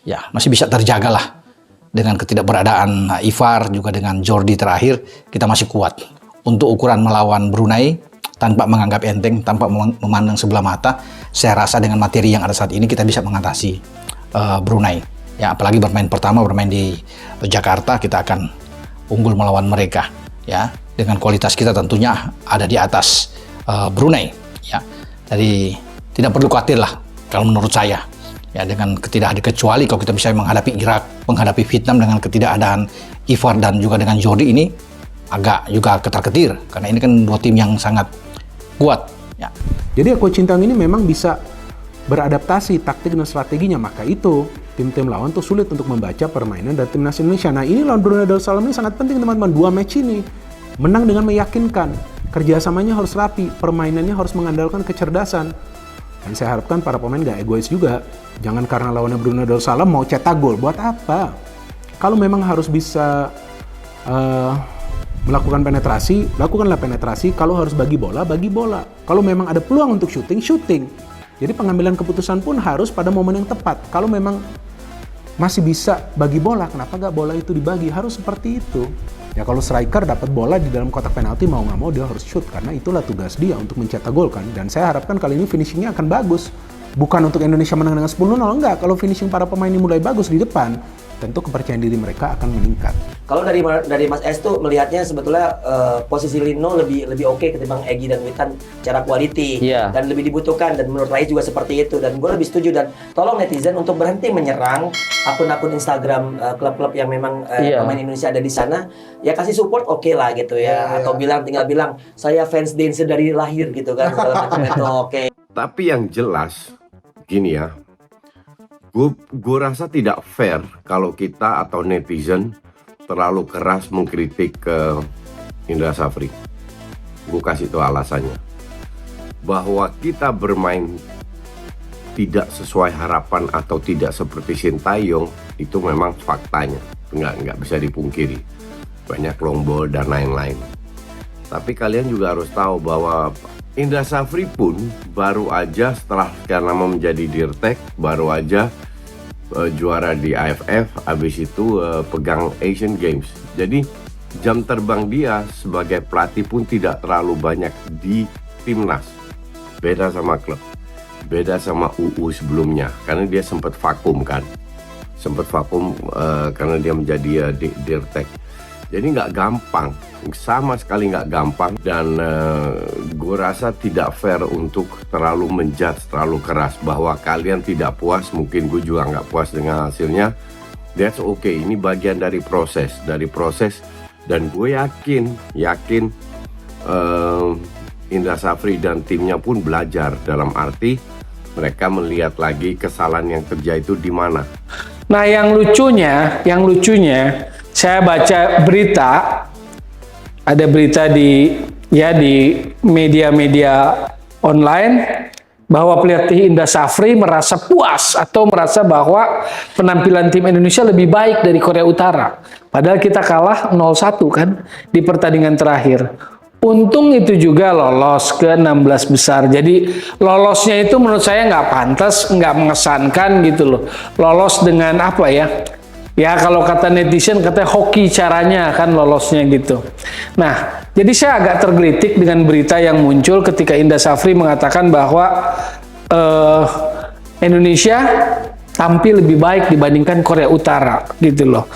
Ya, masih bisa terjaga lah. Dengan ketidakberadaan Ivar juga dengan Jordi terakhir, kita masih kuat. Untuk ukuran melawan Brunei, tanpa menganggap enteng, tanpa memandang sebelah mata, saya rasa dengan materi yang ada saat ini kita bisa mengatasi Brunei. Ya, apalagi bermain di Jakarta, kita akan unggul melawan mereka. Ya, dengan kualitas kita tentunya ada di atas Brunei. Ya, jadi tidak perlu khawatir lah kalau menurut saya. Ya, dengan kecuali kalau kita bisa menghadapi Irak, menghadapi Vietnam dengan ketidakadaan Ivar dan juga dengan Jordi ini agak juga ketar-ketir karena ini kan dua tim yang sangat kuat. Ya. Jadi Coach Sintayong ini memang bisa beradaptasi taktik dan strateginya, maka itu tim-tim lawan tuh sulit untuk membaca permainan dari timnas Indonesia. Nah ini lawan Brunei Darussalam ini sangat penting teman-teman, dua match ini menang dengan meyakinkan, kerjasamanya harus rapi, permainannya harus mengandalkan kecerdasan. Dan saya harapkan para pemain gak egois juga. Jangan karena lawannya Brunei Darussalam mau cetak gol. Buat apa? Kalau memang harus bisa melakukan penetrasi, lakukanlah penetrasi. Kalau harus bagi bola, bagi bola. Kalau memang ada peluang untuk syuting, syuting. Jadi pengambilan keputusan pun harus pada momen yang tepat. Kalau memang masih bisa bagi bola, kenapa gak bola itu dibagi? Harus seperti itu. Ya kalau striker dapat bola di dalam kotak penalti mau nggak mau dia harus shoot karena itulah tugas dia untuk mencetak gol kan. Dan saya harapkan kali ini finishingnya akan bagus. Bukan untuk Indonesia menang dengan 10-0, enggak. Kalau finishing para pemain ini mulai bagus di depan, tentu kepercayaan diri mereka akan meningkat. Kalau dari Mas Es tuh melihatnya sebetulnya posisi Lino lebih oke ketimbang Egy dan Witan secara quality dan lebih dibutuhkan, dan menurut Rai juga seperti itu, dan gue lebih setuju. Dan tolong netizen untuk berhenti menyerang akun-akun Instagram klub-klub yang memang pemain Indonesia ada di sana, ya kasih support oke lah gitu ya, atau tinggal bilang saya fans Dance dari lahir gitu kan, segala macam itu oke. Tapi yang jelas gini ya, gue rasa tidak fair kalau kita atau netizen terlalu keras mengkritik ke Indra Safri. Gue kasih tahu alasannya, bahwa kita bermain tidak sesuai harapan atau tidak seperti Sintayong itu memang faktanya, nggak bisa dipungkiri. Banyak long ball dan lain-lain. Tapi kalian juga harus tahu bahwa Indra Safri pun baru aja setelah sekian lama menjadi Dirtek, baru aja juara di AFF, habis itu pegang Asian Games. Jadi jam terbang dia sebagai pelatih pun tidak terlalu banyak di timnas. Beda sama klub, beda sama UU sebelumnya, karena dia sempat vakum kan. Sempat vakum karena dia menjadi Dirtek. Jadi nggak gampang, sama sekali nggak gampang, dan gue rasa tidak fair untuk terlalu menjudge terlalu keras bahwa kalian tidak puas, mungkin gue juga nggak puas dengan hasilnya. That's okay, ini bagian dari proses, dan gue yakin Indra Safri dan timnya pun belajar, dalam arti mereka melihat lagi kesalahan yang terjadi itu di mana. Nah, yang lucunya saya baca berita, ada berita di media-media online bahwa pelatih Indra Safri merasa puas atau merasa bahwa penampilan tim Indonesia lebih baik dari Korea Utara. Padahal kita kalah 0-1 kan di pertandingan terakhir. Untung itu juga lolos ke 16 besar. Jadi lolosnya itu menurut saya nggak pantas, nggak mengesankan gitu loh. Lolos dengan apa ya? Ya kalau kata netizen katanya hoki caranya kan lolosnya gitu. Nah, jadi saya agak tergelitik dengan berita yang muncul ketika Indra Safri mengatakan bahwa Indonesia tampil lebih baik dibandingkan Korea Utara gitu loh.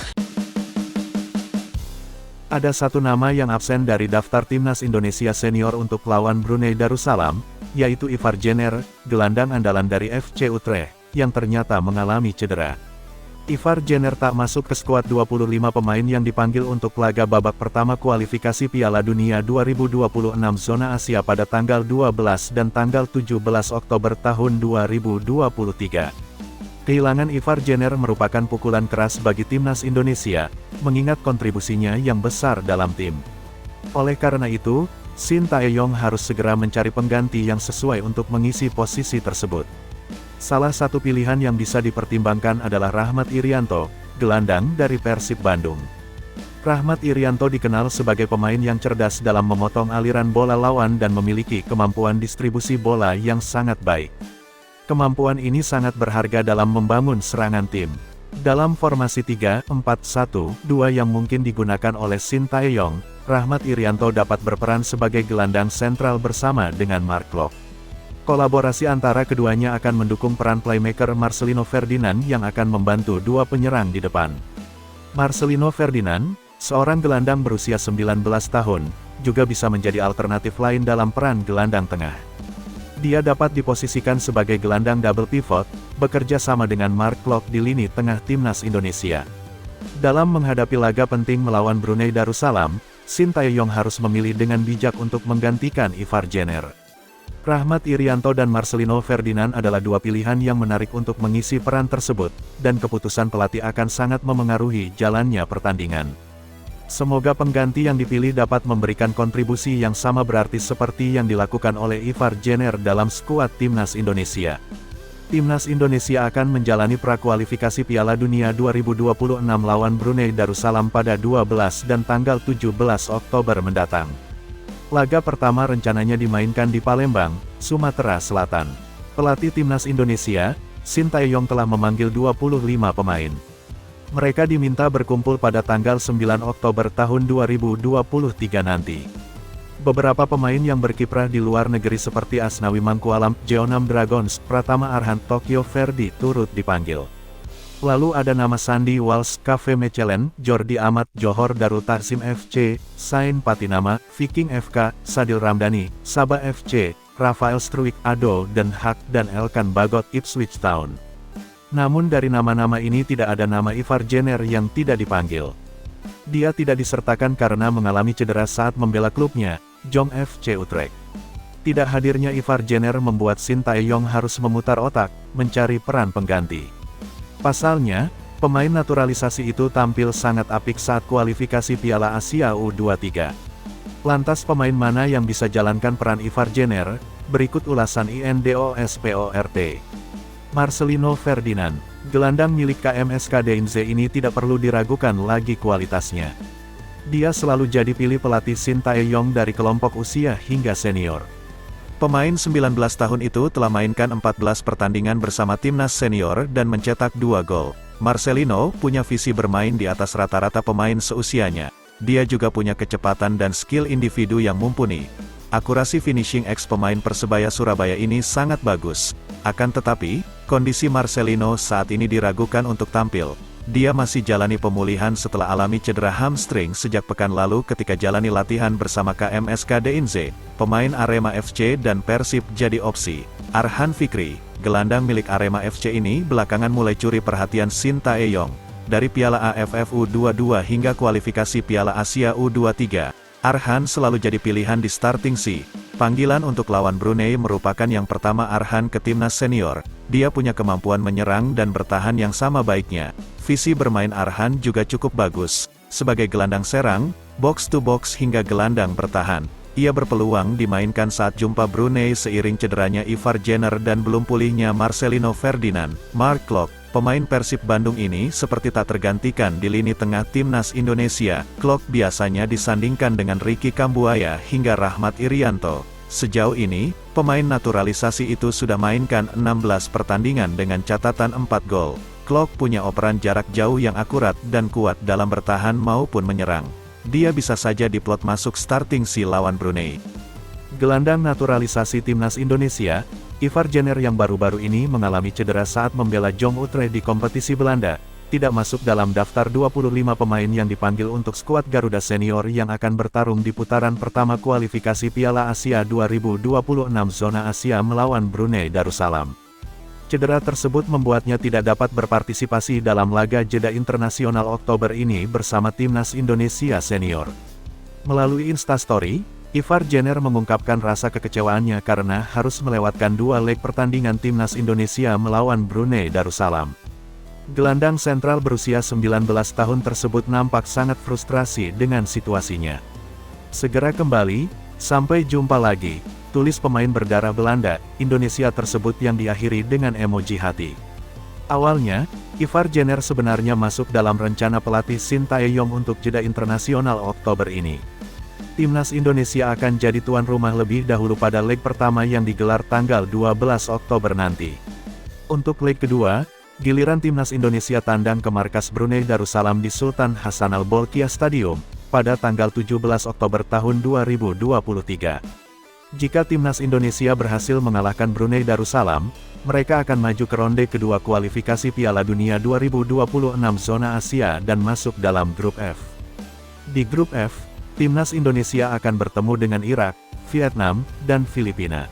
Ada satu nama yang absen dari daftar timnas Indonesia senior untuk lawan Brunei Darussalam, yaitu Ivar Jenner, gelandang andalan dari FC Utrecht, yang ternyata mengalami cedera. Ivar Jenner tak masuk ke skuad 25 pemain yang dipanggil untuk laga babak pertama kualifikasi Piala Dunia 2026 zona Asia pada tanggal 12 dan tanggal 17 Oktober tahun 2023. Kehilangan Ivar Jenner merupakan pukulan keras bagi timnas Indonesia, mengingat kontribusinya yang besar dalam tim. Oleh karena itu, Sintayong harus segera mencari pengganti yang sesuai untuk mengisi posisi tersebut. Salah satu pilihan yang bisa dipertimbangkan adalah Rahmat Irianto, gelandang dari Persib Bandung. Rahmat Irianto dikenal sebagai pemain yang cerdas dalam memotong aliran bola lawan dan memiliki kemampuan distribusi bola yang sangat baik. Kemampuan ini sangat berharga dalam membangun serangan tim. Dalam formasi 3-4-1-2 yang mungkin digunakan oleh Shin Tae-yong, Rahmat Irianto dapat berperan sebagai gelandang sentral bersama dengan Mark Klok. Kolaborasi antara keduanya akan mendukung peran playmaker Marcelino Ferdinand yang akan membantu dua penyerang di depan. Marcelino Ferdinand, seorang gelandang berusia 19 tahun, juga bisa menjadi alternatif lain dalam peran gelandang tengah. Dia dapat diposisikan sebagai gelandang double pivot, bekerja sama dengan Mark Klok di lini tengah timnas Indonesia. Dalam menghadapi laga penting melawan Brunei Darussalam, Shin Tae-yong harus memilih dengan bijak untuk menggantikan Ivar Jenner. Rahmat Irianto dan Marcelino Ferdinand adalah dua pilihan yang menarik untuk mengisi peran tersebut, dan keputusan pelatih akan sangat memengaruhi jalannya pertandingan. Semoga pengganti yang dipilih dapat memberikan kontribusi yang sama berarti seperti yang dilakukan oleh Ivar Jenner dalam skuad timnas Indonesia. Timnas Indonesia akan menjalani prakualifikasi Piala Dunia 2026 lawan Brunei Darussalam pada 12 dan tanggal 17 Oktober mendatang. Laga pertama rencananya dimainkan di Palembang, Sumatera Selatan. Pelatih timnas Indonesia, Shin Tae-yong telah memanggil 25 pemain. Mereka diminta berkumpul pada tanggal 9 Oktober tahun 2023 nanti. Beberapa pemain yang berkiprah di luar negeri seperti Asnawi Mangkualam, Jeonnam Dragons, Pratama Arhan, Tokyo Verdy turut dipanggil. Lalu ada nama Sandy Walsh, KV Mechelen, Jordi Amat, Johor Darul Taksim FC, Sain Patinama, Viking FK, Sadil Ramdhani, Sabah FC, Rafael Struik, Ado, Den Haag, dan Elkan Bagot, Ipswich Town. Namun dari nama-nama ini tidak ada nama Ivar Jenner yang tidak dipanggil. Dia tidak disertakan karena mengalami cedera saat membela klubnya, Jong FC Utrecht. Tidak hadirnya Ivar Jenner membuat Shin Tae-yong harus memutar otak, mencari peran pengganti. Pasalnya, pemain naturalisasi itu tampil sangat apik saat kualifikasi Piala Asia U23. Lantas pemain mana yang bisa jalankan peran Ivar Jenner? Berikut ulasan INDOSPORT. Marcelino Ferdinand, gelandang milik KMSK Deinze ini tidak perlu diragukan lagi kualitasnya. Dia selalu jadi pilih pelatih Shin Tae-yong dari kelompok usia hingga senior. Pemain 19 tahun itu telah mainkan 14 pertandingan bersama timnas senior dan mencetak 2 gol. Marcelino punya visi bermain di atas rata-rata pemain seusianya. Dia juga punya kecepatan dan skill individu yang mumpuni. Akurasi finishing ex pemain Persebaya Surabaya ini sangat bagus. Akan tetapi, kondisi Marcelino saat ini diragukan untuk tampil. Dia masih jalani pemulihan setelah alami cedera hamstring sejak pekan lalu ketika jalani latihan bersama KMSK Deinze. Pemain Arema FC dan Persib jadi opsi. Arhan Fikri, gelandang milik Arema FC ini belakangan mulai curi perhatian Shin Tae-yong. Dari Piala AFF U22 hingga kualifikasi Piala Asia U23, Arhan selalu jadi pilihan di starting C. Panggilan untuk lawan Brunei merupakan yang pertama Arhan ke timnas senior. Dia punya kemampuan menyerang dan bertahan yang sama baiknya. Visi bermain Arhan juga cukup bagus. Sebagai gelandang serang, box to box hingga gelandang bertahan. Ia berpeluang dimainkan saat jumpa Brunei seiring cederanya Ivar Jenner dan belum pulihnya Marcelino Ferdinand. Mark Klok, pemain Persib Bandung ini seperti tak tergantikan di lini tengah timnas Indonesia. Klok biasanya disandingkan dengan Ricky Kambuaya hingga Rahmat Irianto. Sejauh ini, pemain naturalisasi itu sudah mainkan 16 pertandingan dengan catatan 4 gol. Klok punya operan jarak jauh yang akurat dan kuat dalam bertahan maupun menyerang. Dia bisa saja diplot masuk starting si lawan Brunei. Gelandang naturalisasi timnas Indonesia, Ivar Jenner yang baru-baru ini mengalami cedera saat membela Jong Utrecht di kompetisi Belanda, tidak masuk dalam daftar 25 pemain yang dipanggil untuk skuad Garuda Senior yang akan bertarung di putaran pertama kualifikasi Piala Asia 2026 zona Asia melawan Brunei Darussalam. Cedera tersebut membuatnya tidak dapat berpartisipasi dalam laga jeda internasional Oktober ini bersama timnas Indonesia Senior. Melalui Instastory, Ivar Jenner mengungkapkan rasa kekecewaannya karena harus melewatkan 2 leg pertandingan timnas Indonesia melawan Brunei Darussalam. Gelandang sentral berusia 19 tahun tersebut nampak sangat frustrasi dengan situasinya. Segera kembali, sampai jumpa lagi, tulis pemain berdarah Belanda, Indonesia tersebut yang diakhiri dengan emoji hati. Awalnya, Ivar Jenner sebenarnya masuk dalam rencana pelatih Shin Tae-yong untuk jeda internasional Oktober ini. Timnas Indonesia akan jadi tuan rumah lebih dahulu pada leg pertama yang digelar tanggal 12 Oktober nanti. Untuk leg kedua, giliran Timnas Indonesia tandang ke markas Brunei Darussalam di Sultan Hasan Al Bolkiah Stadium pada tanggal 17 Oktober tahun 2023. Jika Timnas Indonesia berhasil mengalahkan Brunei Darussalam, mereka akan maju ke ronde kedua kualifikasi Piala Dunia 2026 zona Asia dan masuk dalam grup F. Di grup F, Timnas Indonesia akan bertemu dengan Irak, Vietnam, dan Filipina.